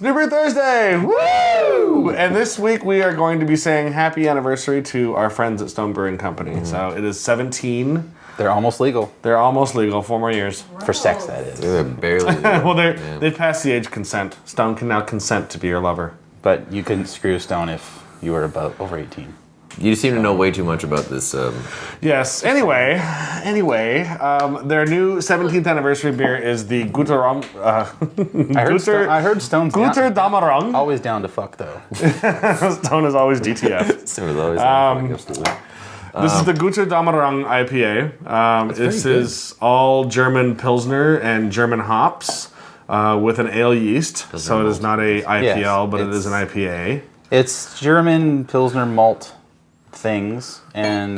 New Beer Thursday! Woo! And this week we are going to be saying happy anniversary to our friends at Stone Brewing Company. So it is 17. They're almost legal. They're almost legal. 4 more years. For sex, that is. They're barely legal. Well, they've passed the age of consent. Stone can now consent to be your lover. But you couldn't screw Stone if you were over 18. You seem to know way too much about this. Yes. Anyway, their new 17th anniversary beer is the Götterdämmerung. I heard Stone's Götterdämmerung. always down to fuck, though. Stone is always DTF. Stone is always absolutely. This is the Götterdämmerung IPA. This is all German Pilsner and German hops with an ale yeast. Pilsner so it is not a IPL, but it is an IPA. It's German Pilsner malt things and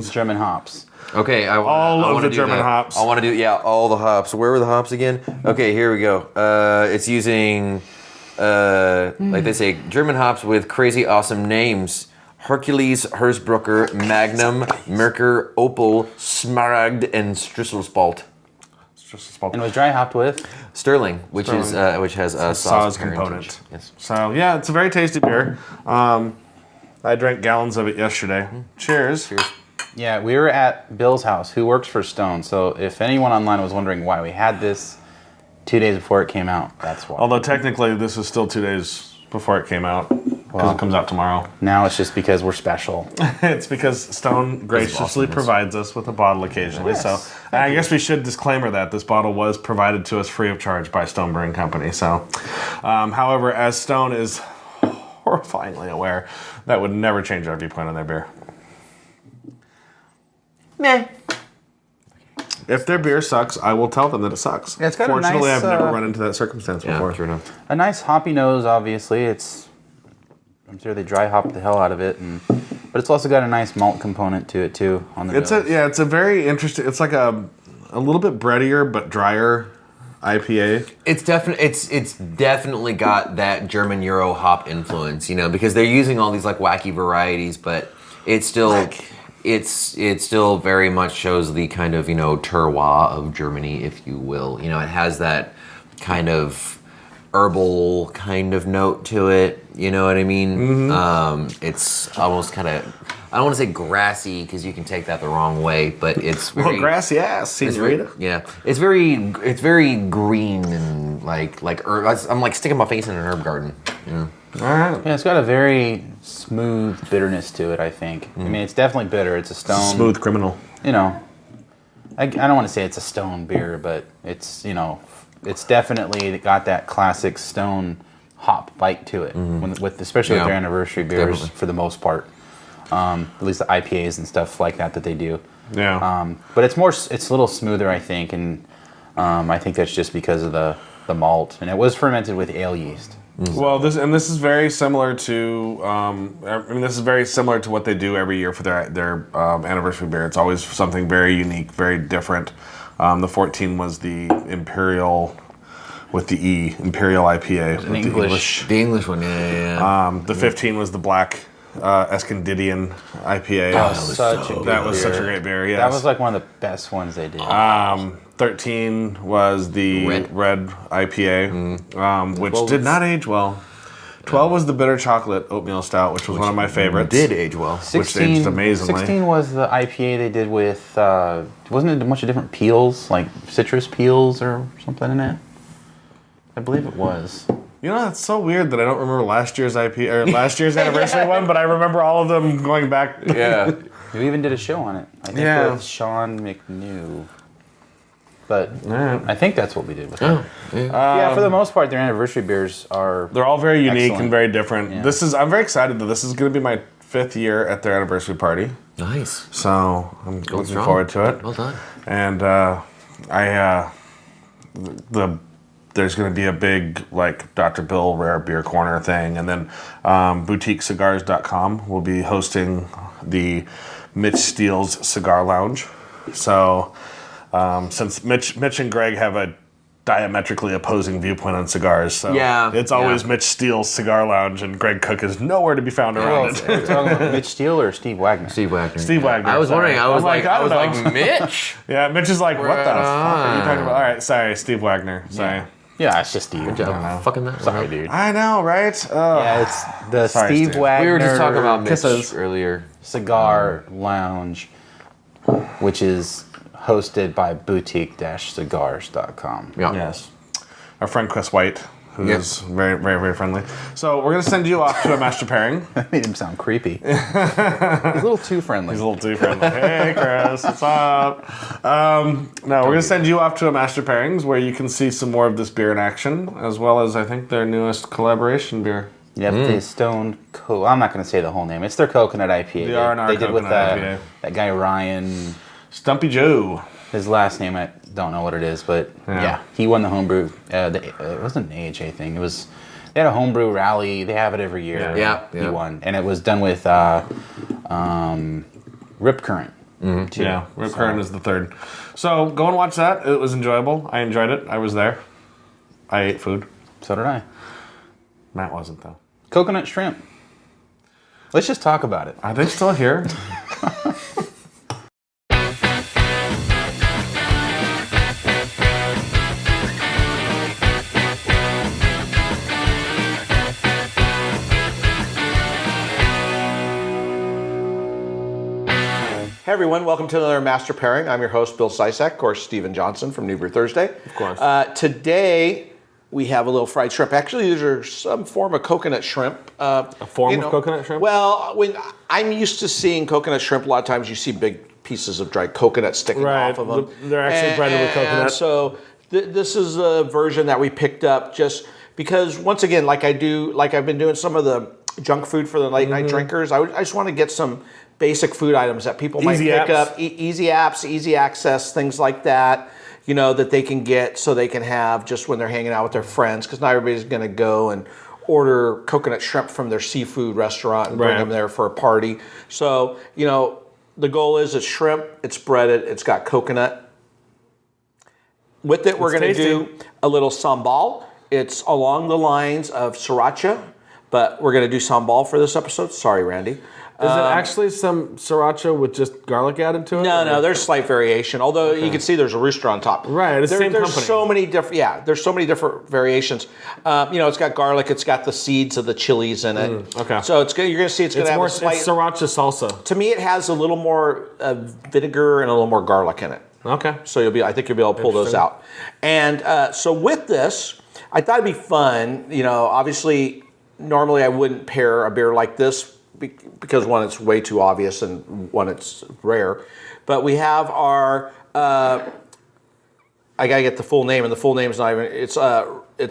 German hops. Okay, all of the German hops. I want to do all the hops. Where were the hops again? Okay, here we go. It's using like they say, German hops with crazy awesome names: Hercules, Hersbrucker, Magnum, Merkur, Opal, Smaragd, and Strisselspalt. And it was dry hopped with Sterling, which has a sauce component. Yes. So yeah, it's a very tasty beer. I drank gallons of it yesterday. Cheers. Cheers. Yeah, we were at Bill's house, who works for Stone. So if anyone online was wondering why we had this 2 days before it came out, that's why. Although technically this is still 2 days before it came out, because it comes out tomorrow. Now it's just because we're special. It's because Stone graciously provides us with a bottle occasionally. Yes, so and I guess we should disclaimer that this bottle was provided to us free of charge by Stone Brewing Company. So, however, as Stone is horrifyingly aware, that would never change our viewpoint on their beer. Meh. If their beer sucks, I will tell them that it sucks. Yeah, it's got Fortunately, a nice, I've never run into that circumstance before. True enough. A nice hoppy nose, obviously. I'm sure they dry hop the hell out of it, but it's also got a nice malt component to it too on the nose. It's a very interesting. It's like a little bit breadier but drier IPA. It's definitely got that German Euro hop influence, because they're using all these like wacky varieties, but it's still it still very much shows the kind of terroir of Germany, if you will. It has that kind of herbal kind of note to it. You know what I mean? Mm-hmm. It's almost kind of, I don't want to say grassy because you can take that the wrong way, but it's very grassy ass, senorita. It's very green and like herb. I'm like sticking my face in an herb garden. All right. Yeah, it's got a very smooth bitterness to it, I think. I mean, it's definitely bitter. It's a Stone. It's a smooth criminal. I don't want to say it's a Stone beer, but it's, it's definitely got that classic Stone hop bite to it, especially with their anniversary beers, definitely. For the most part. At least the IPAs and stuff like that they do. Yeah. But it's a little smoother, I think, and I think that's just because of the malt, and it was fermented with ale yeast. Mm-hmm. Well, this is very similar to. This is very similar to what they do every year for their anniversary beer. It's always something very unique, very different. The 14 was the Imperial, with the E, Imperial IPA. The English one, yeah. The 15 was the Black Escondidian IPA. That was such a great beer. Yes. That was like one of the best ones they did. 13 was the Red IPA, which did not age well. 12 was the Bitter Chocolate Oatmeal Stout, which was one of my favorites. Did age well. 16, which aged amazingly. 16 was the IPA they did with, wasn't it a bunch of different peels, like citrus peels or something in it? I believe it was. It's so weird that I don't remember last year's IPA or last year's anniversary one, but I remember all of them going back. Yeah. We even did a show on it. I think with Sean McNew. But I think that's what we did with it. Yeah, for the most part, their anniversary beers they're all very unique excellent. And very different. Yeah. I'm very excited that this is going to be my 5th year at their anniversary party. Nice. So I'm looking forward to it. Well done. And there's going to be a big Dr. Bill Rare Beer Corner thing, and then BoutiqueCigars.com will be hosting the Mitch Steele's Cigar Lounge. So since Mitch and Greg have a diametrically opposing viewpoint on cigars, so it's always Mitch Steele's Cigar Lounge, and Greg Cook is nowhere to be found around it. Are you talking about Mitch Steele or Steve Wagner? Steve Wagner. Steve Wagner. I was wondering. I was like, Mitch. Yeah, Mitch is like, what the fuck are you talking about? All right, sorry, Steve Wagner. Sorry. Yeah, it's just Steve. Good job. Fucking that. Sorry, dude. I know, right? Yeah, it's the Sorry, Steve Steve. Wagner. We were just talking about Mitch Kisses earlier. Cigar Lounge, which is hosted by boutique-cigars.com. Yeah. Yes. Our friend Chris White, who is very, very, very friendly. So we're going to send you off to a master pairing. That made him sound creepy. He's a little too friendly. He's a little too friendly. Hey, Chris, what's up? No, we're going to send you off to a master pairings where you can see some more of this beer in action, as well as, I think, their newest collaboration beer. Yep, the Stone Co. I'm not going to say the whole name. It's their coconut IPA. The R&R they did with IPA. That guy Ryan. Stumpy Joe. His last name, I don't know what it is, but yeah he won the homebrew. It wasn't an AHA thing. It was, they had a homebrew rally. They have it every year. Yeah. He won, and it was done with Rip Current. Too. Yeah, Rip Current is the third. So go and watch that. It was enjoyable. I enjoyed it. I was there. I ate food. So did I. Matt wasn't, though. Coconut shrimp. Let's just talk about it. Are they still here? Hey everyone, welcome to another Master Pairing. I'm your host, Bill Sysak, of course, Stephen Johnson from New Brew Thursday. Of course. Today, we have a little fried shrimp. Actually, these are some form of coconut shrimp. A form of coconut shrimp? Well, when I'm used to seeing coconut shrimp, a lot of times you see big pieces of dried coconut sticking off of them. They're actually breaded with coconut. So this is a version that we picked up just because, once again, like I've been doing some of the junk food for the late night drinkers, I just want to get some basic food items that people might pick up, easy apps, easy access, things like that, you know, that they can get so they can have just when they're hanging out with their friends, because not everybody's going to go and order coconut shrimp from their seafood restaurant and bring them there for a party. So, you know, the goal is it's shrimp, it's breaded, it's got coconut. With it, we're going to do a little sambal. It's along the lines of sriracha, but we're going to do sambal for this episode. Sorry, Randy. Is it actually some sriracha with just garlic added to it? No, there's slight variation. Although you can see there's a rooster on top. Right, it's the same there's company. So many different. Yeah, there's so many different variations. You know, it's got garlic. It's got the seeds of the chilies in it. Okay. So it's you're going to see it's going to have more a slight. it's sriracha salsa. To me, it has a little more vinegar and a little more garlic in it. Okay. So I think you'll be able to pull those out. And so with this, I thought it'd be fun. You know, obviously, normally I wouldn't pair a beer like this, because one, it's way too obvious, and one, it's rare. But we have our, I gotta get the full name, and the full name is not even, it's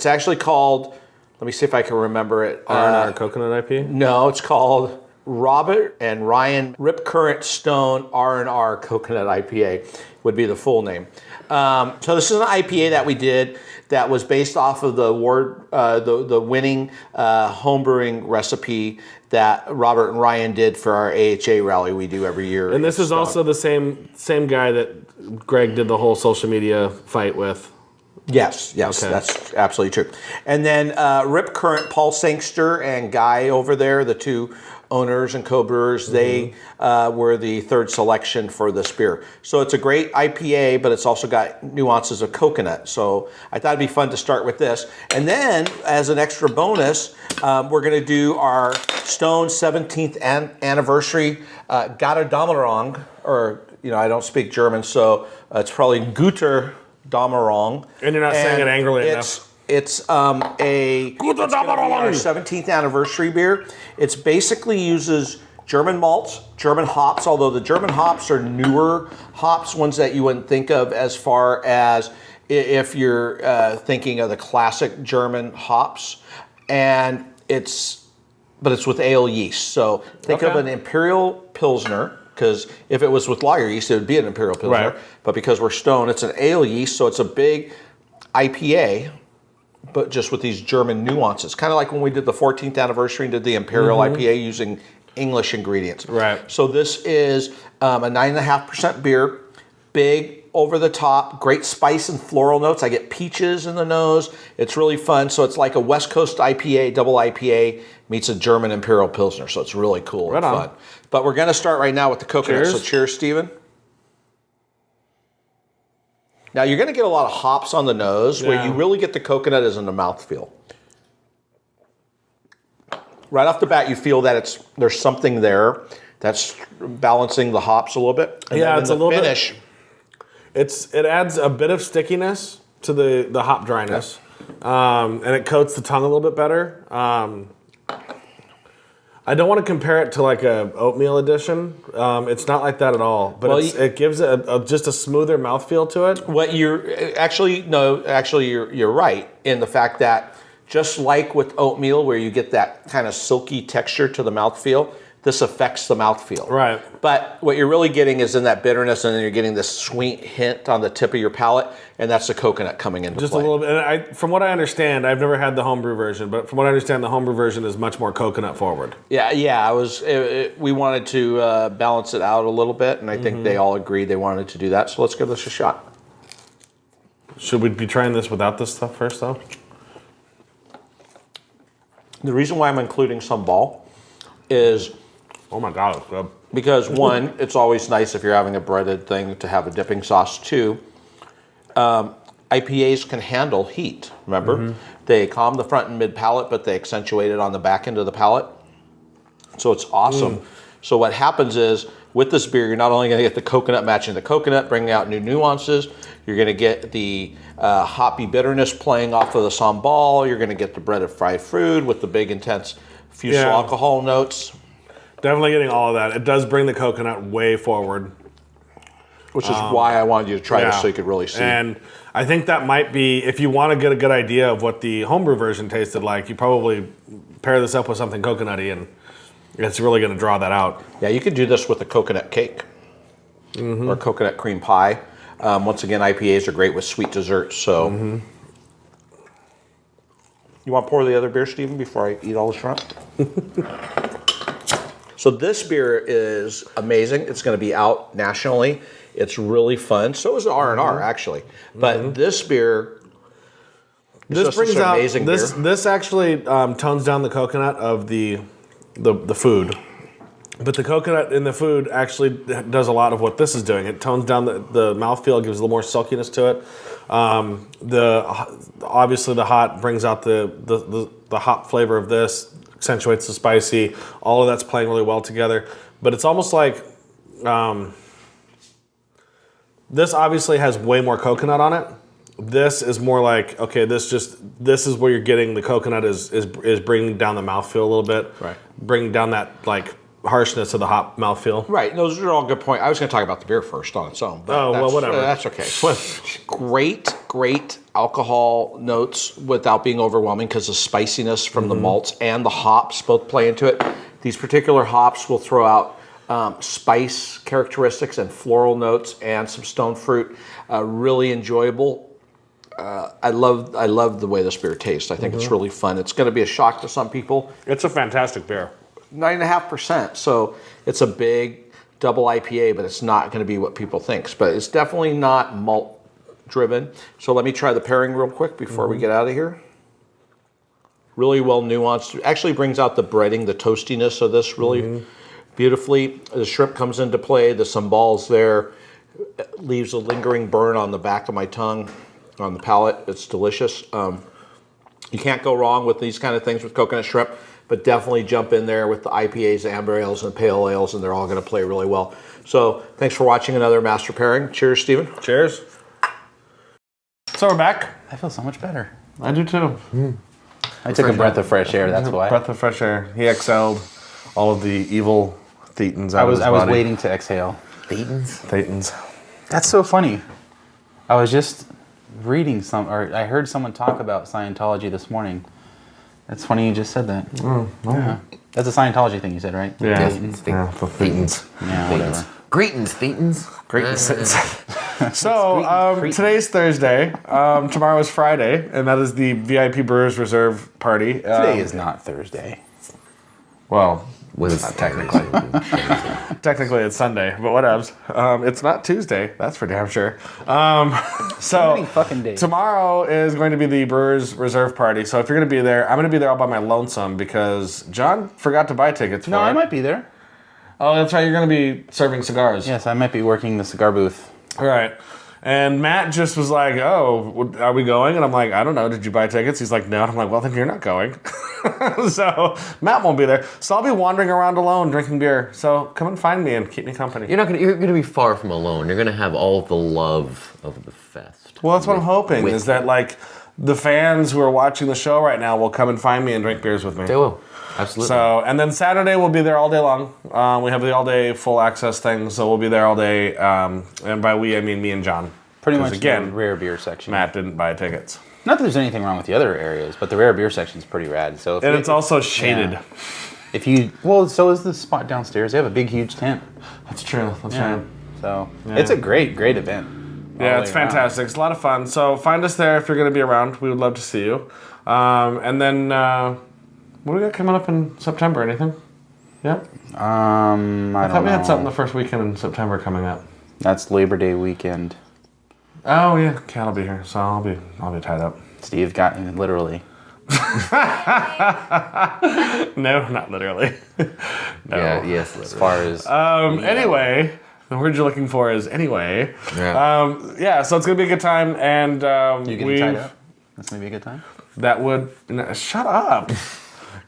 actually called, let me see if I can remember it. R&R Coconut IPA? No, It's called Robert and Ryan Rip Current Stone R&R Coconut IPA would be the full name. So this is an IPA that we did that was based off of the award, the winning homebrewing recipe that Robert and Ryan did for our AHA rally we do every year. And this is also the same guy that Greg did the whole social media fight with. Yes, Okay. that's absolutely true. And then Rip Current, Paul Sangster and Guy over there, the two owners and co-brewers, they were the third selection for this beer. So it's a great IPA, but it's also got nuances of coconut. So I thought it'd be fun to start with this. And then, as an extra bonus, we're going to do our Stone 17th anniversary Götterdämmerung, or, you know, I don't speak German, so it's probably Götterdämmerung. And you're not saying it angrily enough. It's our 17th anniversary beer. It's basically uses German malts, German hops, although the German hops are newer hops, ones that you wouldn't think of as far as if you're thinking of the classic German hops. And it's with ale yeast. So think of an Imperial Pilsner, because if it was with lager yeast, it would be an Imperial Pilsner. Right. But because we're Stone, it's an ale yeast, so it's a big IPA, but just with these German nuances. Kind of like when we did the 14th anniversary and did the Imperial IPA using English ingredients. Right. So this is a 9.5% beer, big, over the top, great spice and floral notes. I get peaches in the nose. It's really fun. So it's like a West Coast IPA, double IPA, meets a German Imperial Pilsner. So it's really cool and fun. But we're going to start right now with the coconut. Cheers. So cheers, Stephen. Now you're going to get a lot of hops on the nose. Where you really get the coconut is in the mouthfeel. Right off the bat, you feel that there's something there that's balancing the hops a little bit. And it's a little finish, bit. It adds a bit of stickiness to the hop dryness, and it coats the tongue a little bit better. I don't want to compare it to like a oatmeal edition. It's not like that at all, but it gives just a smoother mouthfeel to it. What you're right in the fact that just like with oatmeal, where you get that kind of silky texture to the mouthfeel, this affects the mouthfeel. Right. But what you're really getting is in that bitterness, and then you're getting this sweet hint on the tip of your palate, and that's the coconut coming into just play. a little bit. And from what I understand, I've never had the homebrew version, but from what I understand, the homebrew version is much more coconut forward. We wanted to balance it out a little bit, and I think they all agreed they wanted to do that. So let's give this a shot. Should we be trying this without this stuff first, though? The reason why I'm including some ball is, oh my God, it's good. Because one, it's always nice if you're having a breaded thing to have a dipping sauce. Two, IPAs can handle heat. Remember, they calm the front and mid palate, but they accentuate it on the back end of the palate. So it's awesome. So what happens is with this beer, you're not only going to get the coconut matching the coconut, bringing out new nuances. You're going to get the hoppy bitterness playing off of the sambal. You're going to get the breaded fried fruit with the big intense fusel alcohol notes. Definitely getting all of that. It does bring the coconut way forward. Which is why I wanted you to try this so you could really see. And I think that might be, if you want to get a good idea of what the homebrew version tasted like, you probably pair this up with something coconutty, and it's really going to draw that out. Yeah, you could do this with a coconut cake or coconut cream pie. Once again, IPAs are great with sweet desserts. So, you want to pour the other beer, Stephen, before I eat all the shrimp? So this beer is amazing. It's going to be out nationally. It's really fun. So is the R&R, actually. But this beer is This just brings an out amazing beer. this actually tones down the coconut of the food. But the coconut in the food actually does a lot of what this is doing. It tones down the mouthfeel, gives a little more silkiness to it. Obviously the hot brings out the hop flavor of this, accentuates the spicy. All of that's playing really well together. But it's almost like this obviously has way more coconut on it. This is more like, okay, this is where you're getting the coconut is bringing down the mouthfeel a little bit. Right. Bringing down that like harshness of the hop mouthfeel. Right, those are all good points. I was going to talk about the beer first on its own. But whatever. That's okay. Great alcohol notes without being overwhelming because the spiciness from the malts and the hops both play into it. These particular hops will throw out spice characteristics and floral notes and some stone fruit. Really enjoyable. I love the way this beer tastes. I think it's really fun. It's going to be a shock to some people. It's a fantastic beer. 9.5%. So it's a big double IPA, but it's not going to be what people think. But it's definitely not malt driven. So let me try the pairing real quick before we get out of here. Really well nuanced. Actually brings out the breading, the toastiness of this really beautifully. The shrimp comes into play. The sambals there leaves a lingering burn on the back of my tongue, on the palate. It's delicious. You can't go wrong with these kind of things with coconut shrimp. But definitely jump in there with the IPAs, the amber ales, and pale ales, and they're all going to play really well. So thanks for watching another Master Pairing. Cheers, Stephen. Cheers. So we're back. I feel so much better. I do too. I took a breath of fresh air, that's why. Breath of fresh air. He exhaled all of the evil thetans out of his body. I was waiting to exhale. Thetans. That's so funny. I was just reading I heard someone talk about Scientology this morning. That's funny you just said that. Yeah. That's a Scientology thing you said, right? Yeah. Thetans. Yeah, whatever. Greetings, Thetans. So, today's Thursday. Tomorrow is Friday, and that is the VIP Brewers Reserve party. Today is not Thursday. Well, Not technically. technically it's Sunday, but whatevs. It's not Tuesday, that's for damn sure. So many fucking days. Tomorrow is going to be the Brewers Reserve party. So if you're going to be there, I'm going to be there all by my lonesome because John forgot to buy tickets for No, it. I might be there. Oh, that's right. You're going to be serving cigars. Yes, I might be working the cigar booth. All right. And Matt just was like, "Oh, are we going?" And I'm like, "I don't know. Did you buy tickets?" He's like, "No." And I'm like, "Well, then you're not going." So Matt won't be there. So I'll be wandering around alone, drinking beer. So come and find me and keep me company. You're gonna be far from alone. You're gonna have all of the love of the fest. Well, that's what I'm hoping, is that like the fans who are watching the show right now will come and find me and drink beers with me. They will. Absolutely. So, and then Saturday we'll be there all day long. We have the all-day full access thing, so we'll be there all day. And by we, I mean me and John. Pretty much again, the rare beer section. Matt didn't buy tickets. Not that there's anything wrong with the other areas, but the rare beer section is pretty rad. So And it's also shaded. Yeah. So is the spot downstairs. They have a big, huge tent. That's true. That's right. So it's a great, great event. Yeah, it's fantastic. It's a lot of fun. So find us there if you're going to be around. We would love to see you. And then, what do we got coming up in September? Anything? Yeah? I thought we had something the first weekend in September coming up. That's Labor Day weekend. Oh yeah, Kat will be here, so I'll be tied up. Steve got literally. No, not literally. No. Yeah, yes. As far as anyway, the word you're looking for is anyway. Yeah. So it's gonna be a good time, and you getting tied up. That's gonna be a good time. That would shut up.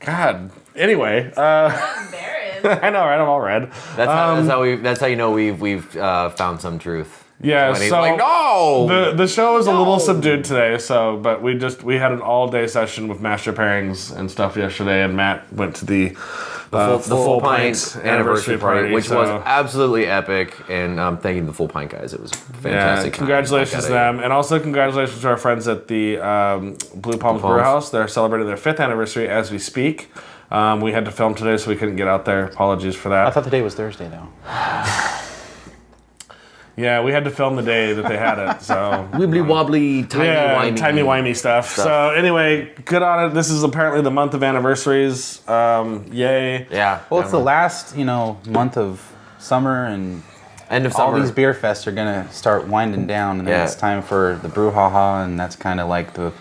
God. Anyway, Embarrassed. I know, right? I'm all red. That's how you know we've found some truth. Yeah, When he's so like, no! The show is a little subdued today, but we had an all day session with Master Pairings and stuff yesterday, and Matt went to the full pint anniversary party, which so- was absolutely epic. And thanking the Full Pint guys, it was fantastic. Yeah, congratulations to them, and also congratulations to our friends at the Blue Palms Brew House. They're celebrating their 5th anniversary as we speak. We had to film today, so we couldn't get out there. Apologies for that. I thought the day was Thursday though. Yeah, we had to film the day that they had it, so... Wibbly wobbly, timey-wimey stuff. So anyway, good on it. This is apparently the month of anniversaries. Yay. Yeah. Well, it's the last month of summer, and end of all summer. these beer fests are gonna start winding down, and then it's time for the brouhaha, and that's kind of like the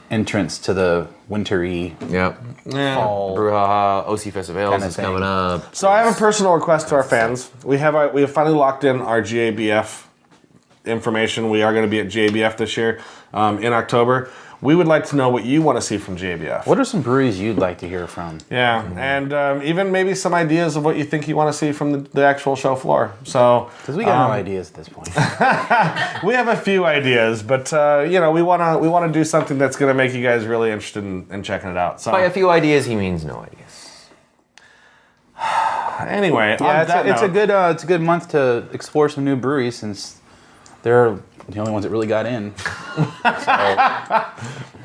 entrance to the wintry fall. Brouhaha, OC Festivals Kinda is thing. coming up. So I have a personal request to our fans. We have finally locked in our GABF information. We are going to be at GABF this year in October. We would like to know what you want to see from GABF. What are some breweries you'd like to hear from? Yeah, and even maybe some ideas of what you think you want to see from the actual show floor. So Because we got no ideas at this point. we have a few ideas, but we want to do something that's going to make you guys really interested in checking it out. So By a few ideas, he means no ideas. anyway, Yeah, it's a good month to explore some new breweries, since they're the only ones that really got in. So,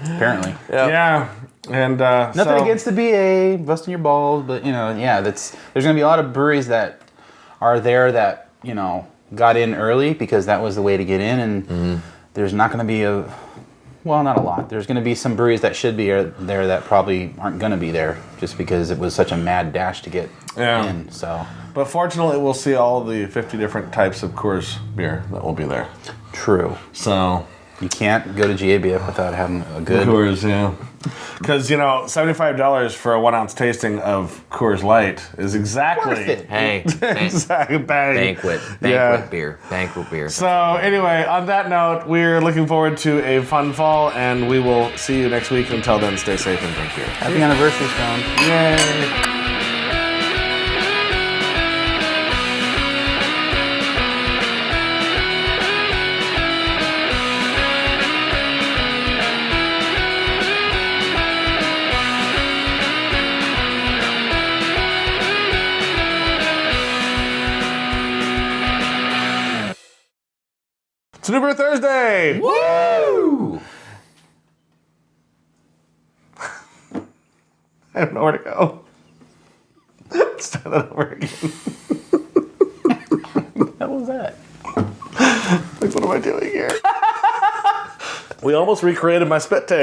apparently. Yeah, and Nothing against the BA, busting your balls, but there's gonna be a lot of breweries that are there that got in early because that was the way to get in, and there's not gonna be not a lot. There's gonna be some breweries that should be there that probably aren't gonna be there just because it was such a mad dash to get in. So, but fortunately, we'll see all the 50 different types of Coors beer that will be there. true. So You can't go to GABF without having a good Coors, yeah. Because $75 for a 1 ounce tasting of Coors Light is exactly Worth it. Hey, exactly bang. banquet beer. So anyway, on that note, we're looking forward to a fun fall, and we will see you next week. Until then, stay safe and drink beer. Happy anniversary, Stone. Yay! It's New Beer Thursday! Woo! I have nowhere to go. Start that over again. What was that? Like, what am I doing here? We almost recreated my spit take.